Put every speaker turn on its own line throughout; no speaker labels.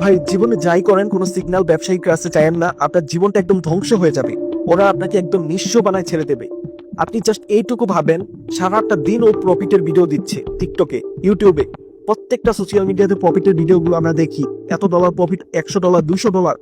ভাই জীবনে যাই করেন কোনো সিগন্যাল ব্যবসায়িক কাছে চাইেন না, আপনার জীবনটা একদম ধ্বংস হয়ে যাবে। ওরা আপনাকে একদম নিঃস্ব বানায় ছেড়ে দেবে। আপনি জাস্ট এইটুকু ভাবেন, সারাটা দিন ও প্রফিটের ভিডিও দিচ্ছে টিকটকে, ইউটিউবে, প্রত্যেকটা সোশ্যাল মিডিয়াতে প্রফিটের ভিডিওগুলো আমরা দেখি, $100 প্রফিট, $100, $200।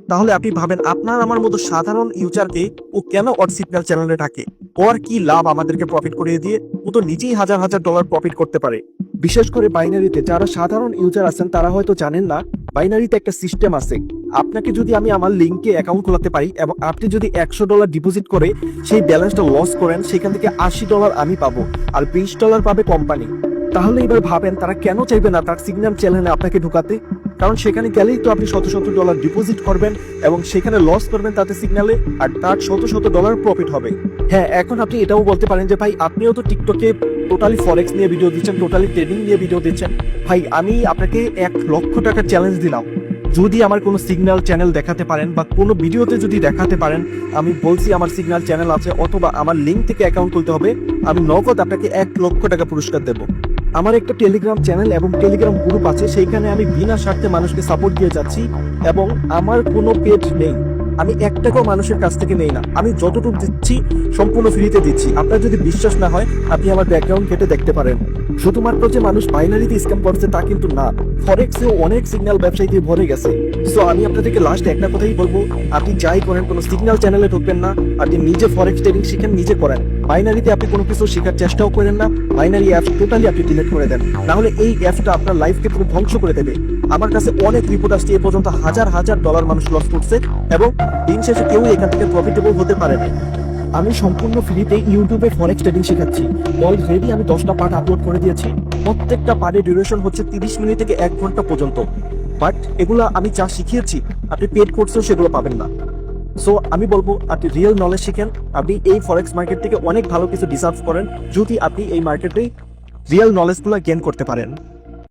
তাহলে আপনি ভাবেন আপনার আমার মতো সাধারণ ইউজারকে ও কেন ওর সিগন্যাল চ্যানেলে থাকে? ওর কি লাভ আমাদেরকে প্রফিট করিয়ে দিয়ে? ও তো নিজেই হাজার হাজার ডলার প্রফিট করতে পারে। বিশেষ করে বাইনারিতে যারা সাধারণ ইউজার আছেন তারা হয়তো জানেন না, বাইনারিতে একটা সিস্টেম আছে। আপনাকে যদি আমি আমার লিঙ্কে অ্যাকাউন্ট খোলাতে পারি এবং আপনি যদি $100 ডিপোজিট করে সেই ব্যালেন্সটা লস করেন, সেখান থেকে $80 আমি পাবো আর $20 পাবে কোম্পানি। তাহলে এবার ভাবেন তারা কেন চাইবে না তার সিগন্যাল চ্যানেলে আপনাকে ঢুকাতে? কারণ সেখানে গেলেই তো আপনি শত শত ডলার ডিপোজিট করবেন এবং সেখানে লস করবেন তাতে সিগন্যালে, আর তার শত শত ডলার প্রফিট হবে। হ্যাঁ, এখন আপনি এটাও বলতে পারেন যে ভাই আপনিও তো টিকটকে টোটালি ফরেক্স নিয়ে ভিডিও দিচ্ছেন, টোটালি ট্রেডিং নিয়ে ভিডিও দিচ্ছেন। ভাই আমি আপনাকে $1,00,000 চ্যালেঞ্জ দিলাম, যদি আমার কোনো সিগন্যাল চ্যানেল দেখাতে পারেন বা কোনো ভিডিওতে যদি দেখাতে পারেন আমি বলছি আমার সিগন্যাল চ্যানেল আছে অথবা আমার লিঙ্ক থেকে অ্যাকাউন্ট খুলতে হবে, আমি নগদ আপনাকে $1,00,000 পুরস্কার দেবো। আমার একটা টেলিগ্রাম চ্যানেল এবং টেলিগ্রাম গ্রুপ আছে, সেইখানে আমি বিনা স্বার্থে মানুষকে সাপোর্ট দিয়ে যাচ্ছি এবং আমার কোনো পেড নেই। আমি এক টাকাও মানুষের কাছ থেকে নেই না, আমি যতটুকু দিচ্ছি সম্পূর্ণ ফ্রিতে দিচ্ছি। আপনার যদি বিশ্বাস না হয় আপনি আমার ব্যাকগ্রাউন্ড কেটে দেখতে পারেন। শুধুমাত্র যে মানুষ বাইনারিতে স্ক্যাম করছে তা কিন্তু না, ফরেক্সেও অনেক সিগন্যাল ব্যবসায়ী দিয়ে ভরে গেছে। সো আমি আপনাদেরকে লাস্ট একটা কথাই বলবো, আপনি যাই করেন কোনো সিগন্যাল চ্যানেলে ঢুকবেন না, আপনি নিজে ফরেক্স ট্রেডিং শিখেন, নিজে করেন। বাইনারিতে আপনি কোনো কিছু শেখার চেষ্টাও করেন না, বাইনারি অ্যাপস টোটালি আপনি ডিলিট করে দেন, না হলে এই অ্যাপসটা আপনার লাইফকে পুরো ধ্বংস করে দেবে। আমার কাছে অনেক রিপোর্ট আসছে, এ পর্যন্ত হাজার হাজার ডলার মানুষ লস করছে এবং দিন শেষে কেউ এখান থেকে প্রফিটেবল হতে পারে না। আমি সম্পূর্ণ ফ্রিতে ইউটিউবে ফরেক্স ট্রেডিং শেখাচ্ছি। অলরেডি আমি 10টা পার্ট আপলোড করে দিয়েছি। প্রত্যেকটা পার্টের ডিউরেশন হচ্ছে 30 মিনিট থেকে 1 ঘন্টা পর্যন্ত। বাট এগুলো আমি যা শিখিয়েছি আপনি পেড কোর্সেও সেগুলো পাবেন না। সো আমি বলবো আপনি রিয়েল নলেজ শিখেন, আপনি এই ফরেক্স মার্কেট থেকে অনেক ভালো কিছু ডিজার্ভ করেন যদি আপনি এই মার্কেটে রিয়েল নলেজগুলো গেইন করতে পারেন।